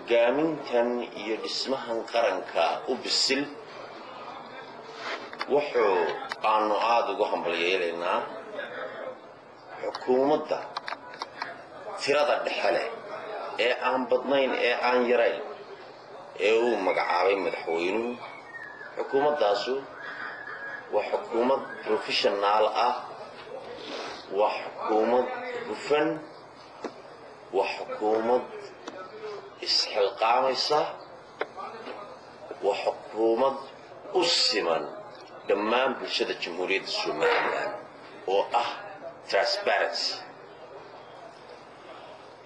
hogaamintan iyo dhismahan qaranka u bisil wuxuu aanu aad ugu hambalyeelaynaa xukuumadda tirada dhexe leh ee aan badnayn ee aan yarayn ee uu magacaabay madaxweynuhu. xukuumaddaasu waa xukuumad professional ah, waa xukuumad hufan, waa xukuumad isxilqaamaysa, waa xukuumad u siman dhammaan bulshada jamhuuriyadda Soomaaliland oo ah transparency.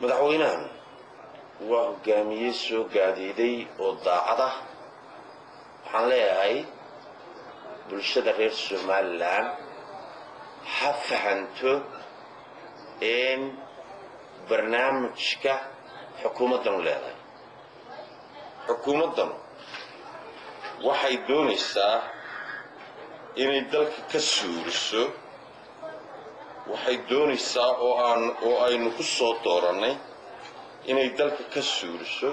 madaxweynahan waa hogaamiye soo gaadiiday oo daacad ah. waxaan leeyahay bulshada reer Soomaaliland ha fahanto in barnaamijka xukuumaddanu leedahay. xukuumaddanu waxay doonaysaa inay dalka ka suuriso, waxay doonaysaa oo aynu ku soo doorannay inay dalka ka suuriso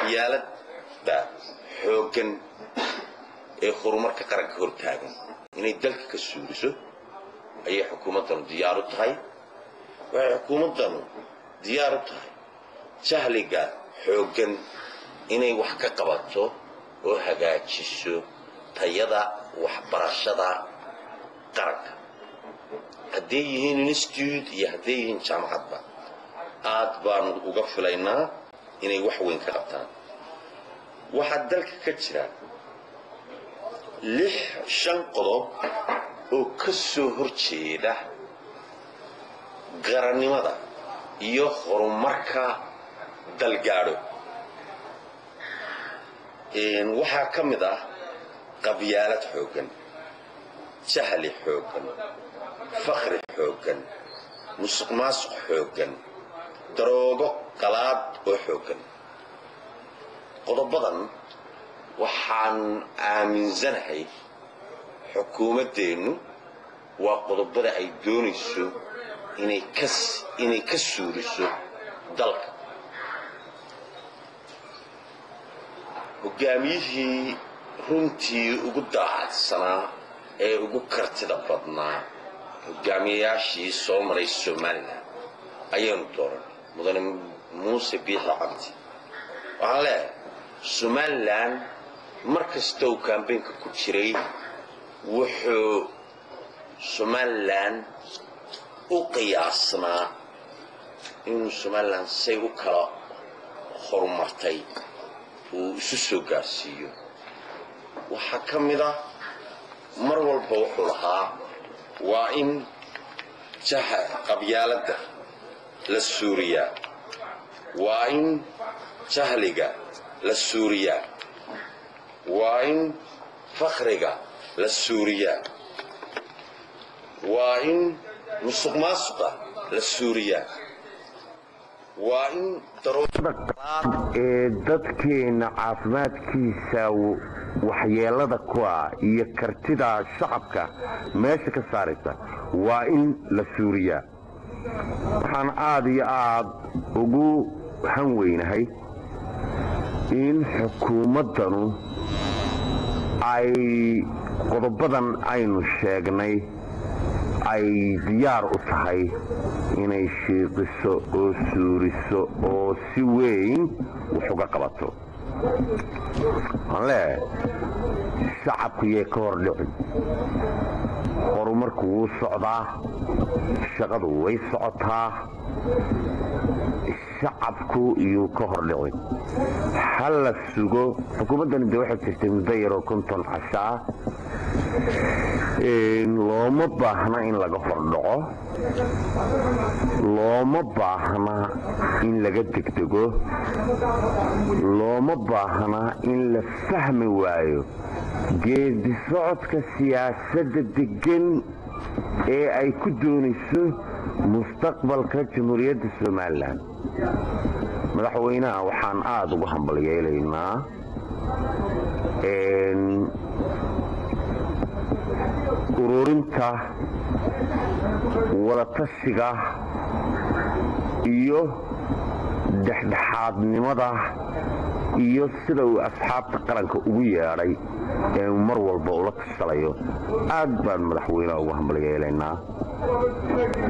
qabyaaladda xooggan ee horumarka qaranka hortaagan inay dalka ka suuriso ayay xukuumaddanu diyaar u tahay. waxay xukuumaddanu diyaar u tahay jahliga xooggan inay wax ka qabato oo hagaajiso tayada waxbarashada qaranka, hadday yihiin institute iyo hadday yihiin jaamacadba. aad baanu uga filaynaa inay wax weyn ka qabtaan. waxaa dalka ka jira 5 qodob oo ka soo horjeeda qarannimada iyo horumarka dalgaadho. waxaa ka mid ah qabyaalad xooggan, jahli xooggan, faqri xooggan, musuqmaasuq xooggan, daroogo qalaad oo xooggan. qodobadan waxaan aaminsanahay xukuumaddeennu waa qodobada ay doonayso inay ka suuriso dalka. hogaamiyihii runtii ugu daacadsanaa ee ugu kartida badnaa hogaamiyayaashii soo maray Soomaaliland ayaanu dooranay, mudane muuse biixi cabdi. waxaan leeyahay Somaliland mar kasta uu kaambeynka ku jiray wuxuu Somaliland u qiyaasnaa inuu Somaliland say u kala horumartay uu isu soo gaarsiiyo. waxaa ka mid ah mar walba wuxuu lahaa waa in qabyaaladda la suuriyaa, waa in jahliga la suuriyaa, waa in faqriga la suuriyaa, waa in musuqmaasuqa la suuriyaa, waa in daroogada qalaad ee dadkeena caafimaadkiisa waxyeelada ku ah iyo kartida shacabka meesha ka saaraysa waa in la suuriyaa. waxaan aad iyo aad ugu hanweynahay in xukuumaddanu ay qodobadan aynu sheegnay ay diyaar u tahay inay shiiqiso oo suuriso oo si weyn wax uga qabato. waxaan leeyahay shacabku yay ka hor dhicin. horumarku wuu socdaa, shaqadu way socotaa, shacabku iyuu ka hor dhicin. ha la sugo. xukuumaddani de waxay jirtay muddo yaroo 50 casho ah. looma baahna in laga hordhaco, looma baahna in laga degdego, looma baahna in la fahmi waayo geedi socodka siyaasadda degan ee ay ku doonayso mustaqbalka jamhuuriyadda Soomaaliland. madaxweynaha waxaan aad ugu hambalyeelaynaa ururinta wadatashiga iyo dhexdhexaadnimada iyo sida uu asxaabta qaranka ugu yeedhay ee mar walba ula tashalayo aad baan madaxweynaha ugu hambalyeelaynaa.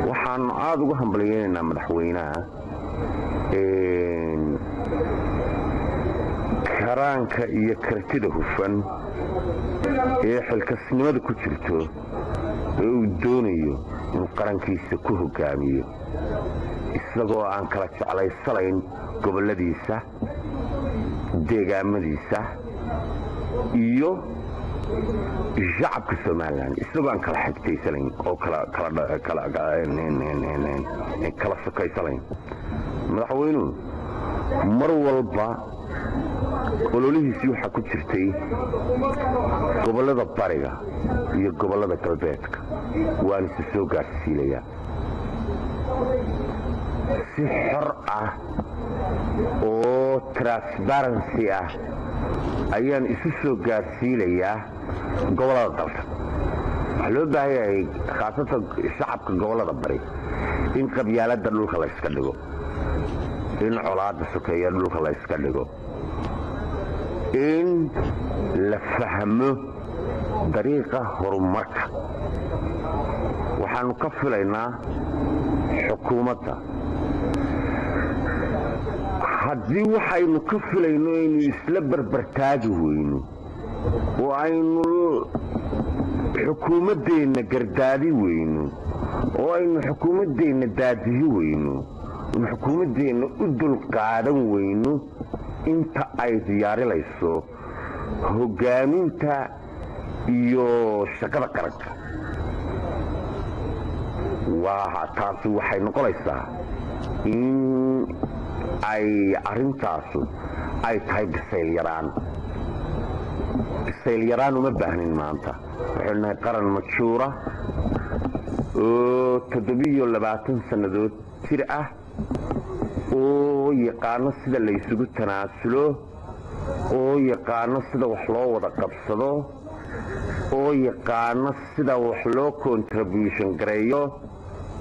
waxaanu aad ugu hambalyeynaynaa madaxweynaha karaanka iyo kartida hufan ee xilkasnimada ku jirto ee uu doonayo inuu qarankiisa ku hogaamiyo isagoo aan kala jeclaysanayn goboladiisa, deegaamadiisa iyo shacabka Soomaaliland, isagoo aan kala xigtaysanayn oo kala sokaysanayn. madaxweynuhu mar walba ololihiisii waxaa ku jirtay gobollada bariga iyo gobollada galbeedka waan isu soo gaarsiinayaa si xor ah oo transparency ah ayaan isu soo gaarsiinayaa gobollada dalka. waxaa loo baahan yahay khaasatan shacabka gobollada bari in qabyaaladda dhulka la iska dhigo, in colaadda sokeeya dhulka la iska dhigo, in la fahmo dariiqa horumarka. waxaanu ka filaynaa xukuumadda haddii waxaynu ka filayno aynu isla barbartaagi weyno oo aynu xukuumaddeenna gardaadi weyno oo aynu xukuumaddeenna daadihi weyno oonu xukuumaddeenna u dulqaadan weyno inta ay diyaarinayso hogaaminta iyo shaqada qaranka. taasi waxay noqonaysaa in ay arintaasu ay tahay bisayl yaraan uma baahnin maanta. waxaynu nahay qaran majuura oo 27 sannadood jir ah oo yaqaano sida la isugu tanaasulo, oo yaqaano sida wax loo wada qabsado, oo yaqaano sida wax loo contribution gareeyo.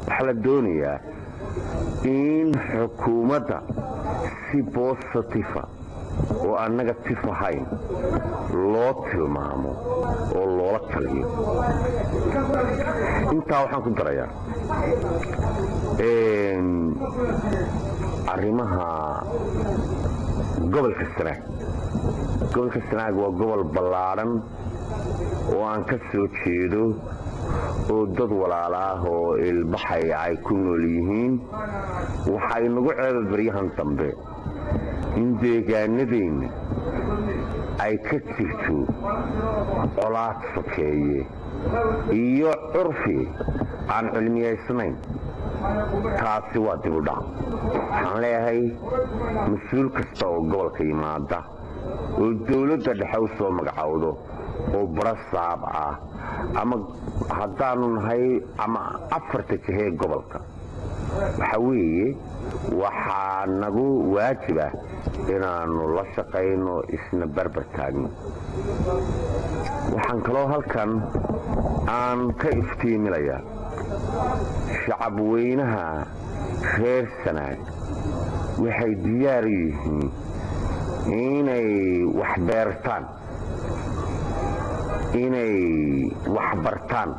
waxaa la doonayaa in xukuumadda si positive oo aan negative ahayn loo tilmaamo oo loola taliyo. intaa waxaan ku darayaa arrimaha gobolka Sanaag. gobolka Sanaag waa gobol ballaaran oo aan ka soo jeedo oo dad walaala ah oo ilbaxay ay ku nool yihiin. waxay nagu ceebabaryahan dambe in deegaanadeenna ay ka jirto colaad sokeeye iyo curfi aan cilmiyaysnayn. taasi waa dib u dhac. waxaan leeyahay mas-uul kasta oo gobolka yimaada oo dowladda dhexe u soo magacowdo oo barasaab ah ama haddaanu nahay ama 4 jihee gobolka, waxa weeye waxaa nagu waajiba inaanu la shaqayno isna barbar taagno. waxaan kaloo halkan aan ka iftiiminayaa shacab weynaha reer Sanaag waxay diyaar yihiin inay wax beertaan, inay wax bartaan,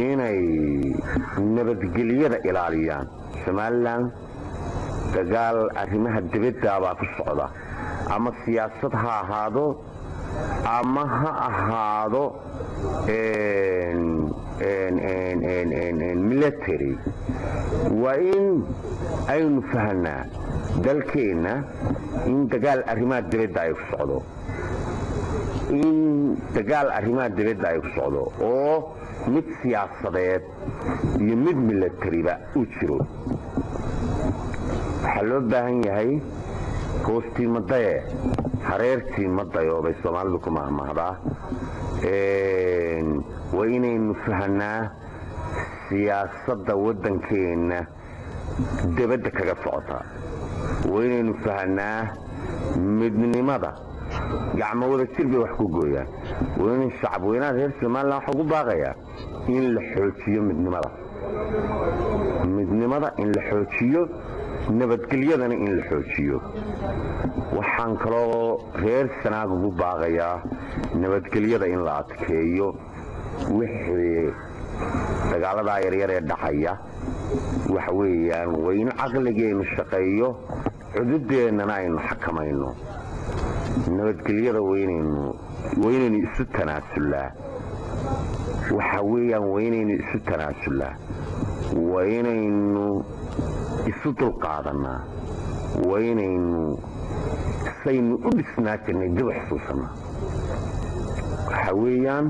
inay nabadgelyada ilaaliyaan. Somaliland dagaal arrimaha dibadda baa ku socda, ama siyaasad ha ahaado ama ha ahaado military. waa in aynu fahanaa dalkeenna in dagaal arrimaha dibadda ay ku socdo, oo mid siyaasadeed iyo mid militariba u jiro. waxaa loo baahan yahay hoostiimadaye hareertiimadayo bay Soomaalidu ku mahmahdaa. waa inaynu fahanaa siyaasadda waddankeenna dibadda kaga socota. waa inaynu fahanaa midnimada gacmo wada jir bay wax ku gooyaan وين الشعب وين reer Soomaaliland waxa ugu baaqaya in la xoojiyo midnimada in la xoojiyo nabadgelyadana in la xoojiyo waxaan kaloo reer Sanaag ugu baaqayaa nabadgelyada in la adkeeyo wixii dagaalada yaryar ee dhacaya waxa weeyaan wayna aqligeenu shaqeeyo xuduudeennana aynu xakamayno nabadgelyada weynaynu isu tanaasulaa waxa weeyaan weynaynu isu tanaasulaa weynaynu isu dulqaadanaa weynaynu saynu u dhisnaa jirnay dib xusuusana waxa weeyaan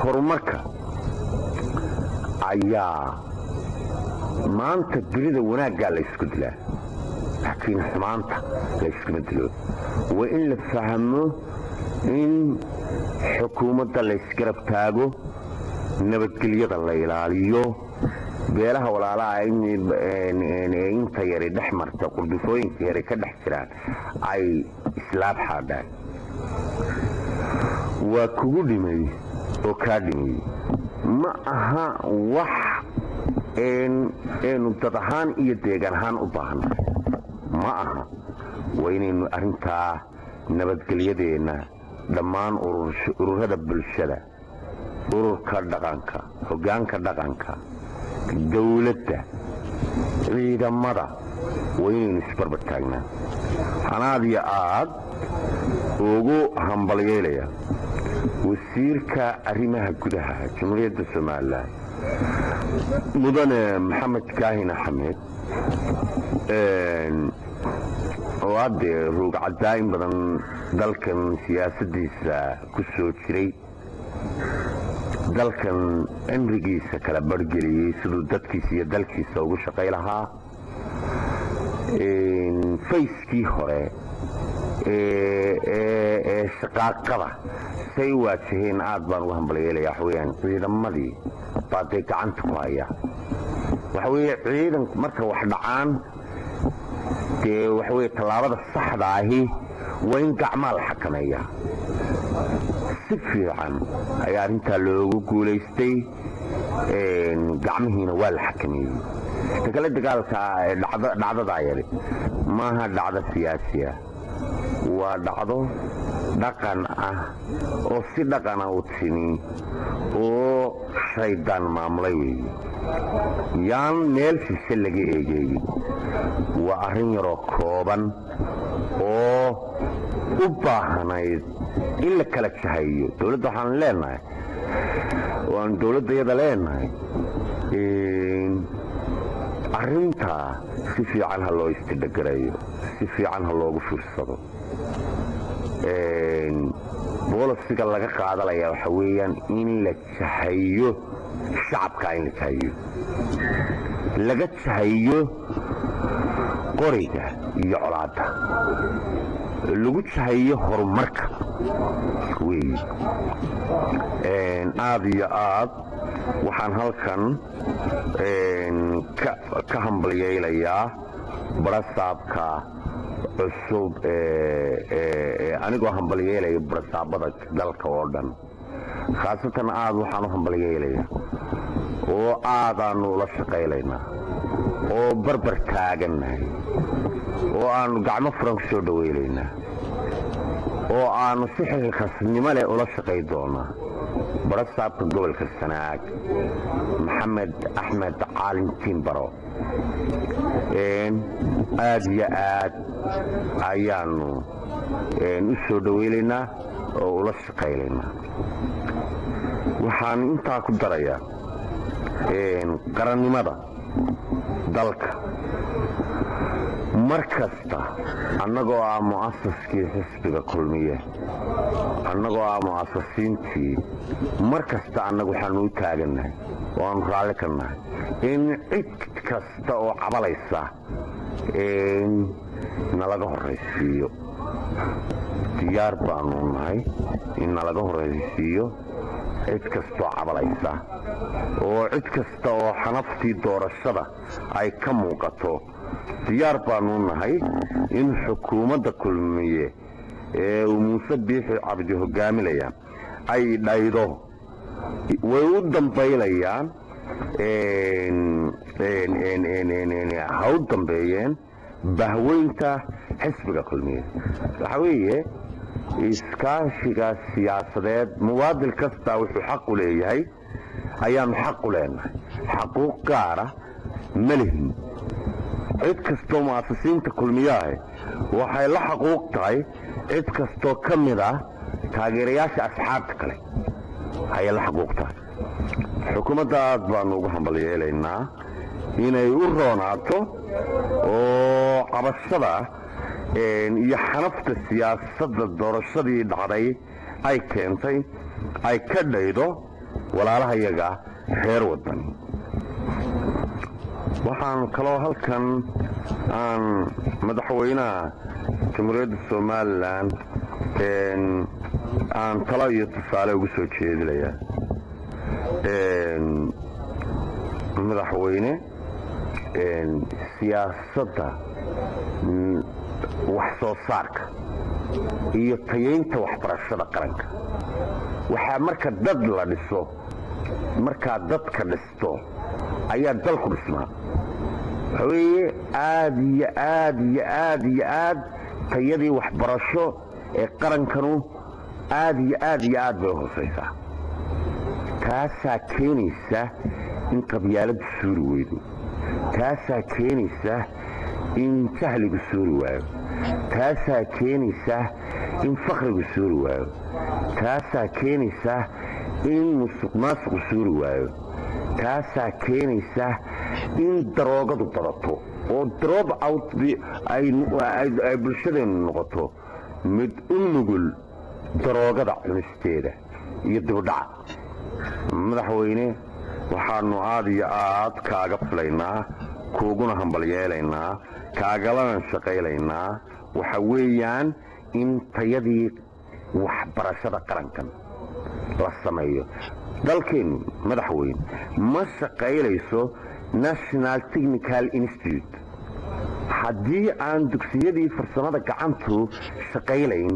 horumarka ayaa maanta birida wanaagga la isku dilaa laakiin xumaanta la iskuma dilo waa in la fahmo in xukuumadda la isgarab taago nabadgelyada la ilaaliyo beelaha walaalaha inta yari dhex marta qurdufooyinka yari ka dhex jiraan ay islaab xaadhaan waa kugu dhimay oo kaa dhimay ma aha wax eenu dad ahaan iyo deegaan ahaan u baahanay ma aha waa inaynu arrintaa nabadgelyadeenna dhammaan ururada bulshada ururka dhaqanka hoggaanka dhaqanka dawladda ciidamada waa inaynu isbarbar taagnaa hanaad iyo aad ugu hambalyeelaya wasiirka arrimaha gudaha jamhuuriyadda Soomaaliland mudane maxamed kaahin axmed oo hadde ruug cadaayn badan dalkan siyaasadiisa ku soo jiray dalkan amrigiisa kala bargeliyey siduu dadkiisa iyo dalkiisa ugu shaqay lahaa fayskii hore ee shaqaaqada say waajaheen aad baan ugu hambalyeelaya waxa weeyaan ciidamadii baa dee gacanta ku haya waxa weeye ciidanku marka wax dhacaan dee waxa weeye tallaabada saxda ahi waa in gacmaa la xakameeyaa si fiican ayaa arrintaa loogu guulaystay gacmihiina waa la xakameeyey ta kale dagaalka dhacdadaa yari maaha dhacdo siyaasiya waa dhacdo dhaqan ah oo si dhaqana u timi oo shaydaan maamulay weeye yaan meel shishe laga eegeeyey waa arrin yaroo kooban oo u baahanayd in la kala jahayo dawladda waxaan leenahay waan dawladdayada leenahay arrintaa si fiican ha loo istidhagareeyo si fiican ha loogu fiirsado boolisiga laga qaadalaya waxa weeyaan in la jahayo shacabka in la jahayo laga jahayo qoriga iyo colaadda lagu jahayo horumarka weeye aad iyo aad waxaan halkan ka hambalyeelayaa barasaabka cusub anigoo hambalyeelaya barasaabada dalka oo dhan khaasatan aad waxaan u hambalyeelaya oo aadaanu ula shaqaylaynaa oo barbar taagannahay oo aanu gacmo furan ku soo dhawaynaynaa oo aanu si xilkasnimo leh ula shaqay doonaa barasaabka gobolka Sanaag maxamed axmed caalin timbaro aad iyo aad ayaanu u soo dhawaynaynaa oo ula shaqaynaynaa waxaan intaa ku darayaa qarannimada dalka markasta annagoo ah mu'asaskii xisbiga kulmiye annagoo ah mu'asasiintii markasta annagu waxaanu u taagannahay oo aanu raalli ka nahay in cid kasta oo cabalaysa nalaga horraysiiyo diyaar baanu nahay in nalaga horraysiiyo cid kastoo cabalaysa oo cid kasta oo xanaftii doorashada ay ka muuqato diyaar baanu nahay in xukuumadda kulmiye muuse biixi cabdi hogaaminaya ay dhaydo way u dambaylayaan ha u dambeeyeen bahweynta xisbiga kulmiye waxa weeye iskaashiga siyaasadeed muwaadin kasta wuxuu xaq u leeyahay ayaanu xaq u leenahay xaquuq gaara ma lihin cid kastoo mu'asisiinta kulmiyaah waxay la xaquuq tahay cid kastoo ka mid ah taageerayaasha asxaabta kale ayay la xaquuq tahay xukuumadda aad baanu ugu hambalyeelaynaa inay u roonaato oo cabashada iyo xanafta siyaasadda doorashadii dhacday ay keentay ay ka dhaydo walaalahayaga reer waddan waxaan kaloo halkan aan madaxweynaha jamhuuriyadda somalilan aan talo iyo tusaale ugu soo jeedinayaa madaxweyne siyaasadda wax soo saarka iyo tayaynta waxbarashada qaranka waxaa marka dad la dhiso markaa dadka dhisto ayaa dalku dhismaa waxa weeye aad iyo aad iyo aad iyo aad tayadii waxbarasho ee qarankanu aad iyo aad iyo aad bay u hoosaysaa taasaa keenaysa in qabyaaladdu suuri weydo taasaa keenaysa in jahligu suuri waayo taasaa keenaysa in fakrigu suuri waayo taasaa keenaysa in musuqmaasuqu suuri waayo taasaa keenaysa in daroogadu badato oo drop out ay bulshadeennu noqoto mid u nugul daroogada cunisteeda iyo dibudhaca madaxweyne waxaanu aad iyo aad kaaga filaynaa kuuguna hambalyeelaynaa kaagalana shaqaylaynaa waxa weeyaan in tayadii waxbarashada qarankan la sameeyo dalkeennu madaxweyne ma shaqaylayso national technical institute haddii aan dugsiyadii farsamada gacantu shaqaylayn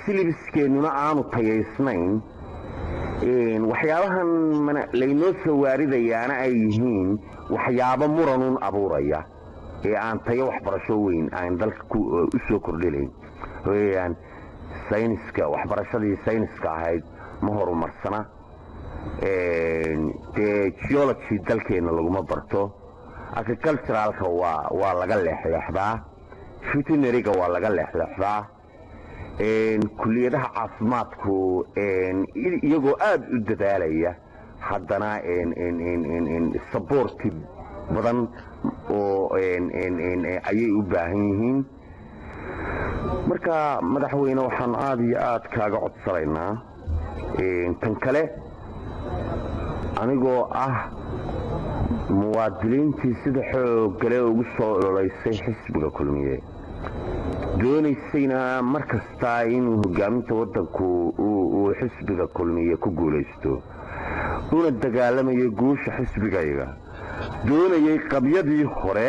silibiskeennuna aanu tayaysnayn waxyaabahan laynoo soo waaridayaana ay yihiin waxyaabo muranuun abuuraya ee aan tayo waxbarasho weyn aan dalka u soo kordhilayn weyaan sayniska waxbarashadii sayniska ahayd ma horumarsana dee geology dalkeenna laguma barto agriculturalka waa laga leexleexdaa veterinariga waa laga leexleexdaa kuliyadaha caafimaadku iyagoo aad u dadaalaya haddana saboorti badan oo ayay u baahan yihiin marka madaxweyne waxaan aad iyo aad kaaga codsanaynaa tan kale anigoo ah muwaadiniintii sida xooggale ugu soo ololeysay xisbiga kulmiye doonaysayna mar kasta inuu hogaaminta waddanku uu xisbiga kulmiye ku guulaysto una dagaalamayo guusha xisbigayga doonayay qabyadii hore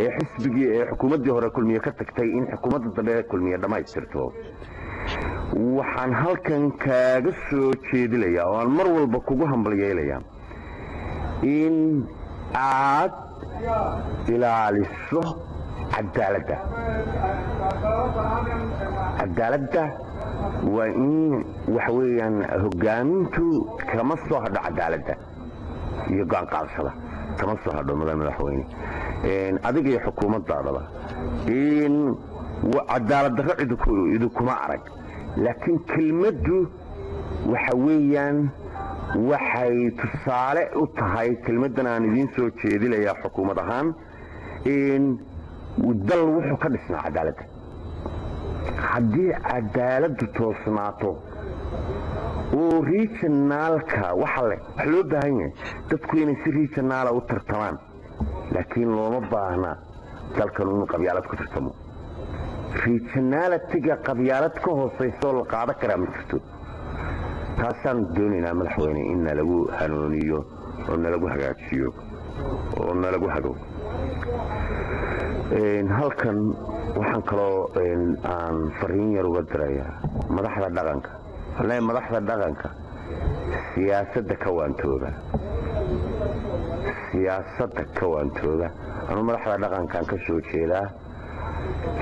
ee xisbigii ee xukuumaddii hore kulmiye ka tagtay in xukuumadda dambe kulmiye dhammaystirto waxaan halkan kaaga soo jeedinayaa oo aan mar walba kugu hambalyeelayaa in aad ilaaliso cadaaladda waa in waxa weeyaan hogaamintu kama soo hadho cadaaladda iyo go-aan qaadashada kama soo hadho madaxweyne adiga iyo xukuumaddaadaba in cadaalad darro idinkuma arag laakiin kelmaddu waxa weeyaan waxay tusaale u tahay kelmaddan aan idiin soo jeedinayaa xukuumad ahaan dal wuxuu ka dhisnaa cadaaladda haddii cadaaladdu toosnaato oo regionaalka wax loo baahan yahay dadku inay si regionaala u tartamaan laakiin looma baahna dalkan inuu qabyaalad ku tartamo regionalitiga qabyaalad ka hoosaysaoo la qaadan karaa ma jirto taasaan doonaynaa madaxweyne in nalagu hanuuniyo oo nalagu hagaajiyo oo nalagu hago halkan waxaan kaloo aan fariin yar uga dirayaa madaxda dhaqanka. wallahi madaxda dhaqanka siyaasadda ka waantooda anu madaxda dhaqankan ka soo jeedaa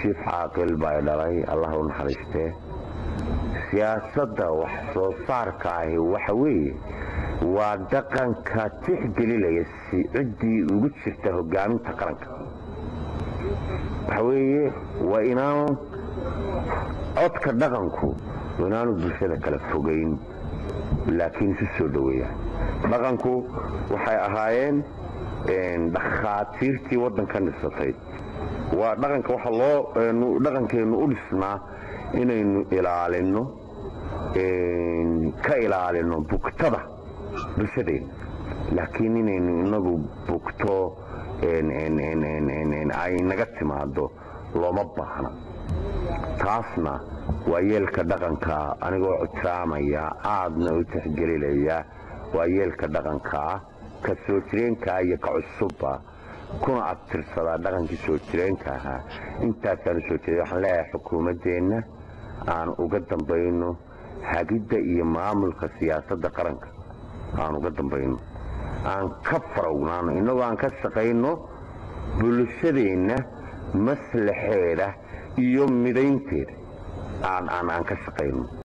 jiif caaqil baa dhalay allah u naxariistee. siyaasadda wax soo saarka ahi waxa weeye waa dhaqanka tixgelinaya si ciddii ugu jirta hogaaminta qaranka. waxa weeye waa inaan codka dhaqanku inaanu bulshada kala fogayn laakiin isu soo dhoweeya. dhaqanku waxay ahaayeen dhakhaatiirtii waddanka dhisatay. waa dhaqanka waxa dhaqankeennu u dhisnaa inaynu ka ilaalino bugtada bulshadeena, laakiin inaynu inagu bugto ay naga timaado looma baahna. taasna waa yeelka dhaqanka anigoo ixtiraamaya aadna u tixgelinaya. waa yeelka dhaqanka ka soo jireenka iyo ka cusubba kuna abtirsadaa dhaqankii soo jireenka ahaa. intaasaan soo jeeday. waxaan leeyahay xukuumaddeenna aan uga dambayno hagidda iyo maamulka siyaasadda qaranka aan uga dambayno, aan ka farownaano innagoo aan ka shaqayno bulshadeenna maslaxeeda iyo midaynteeda aan ka shaqayno.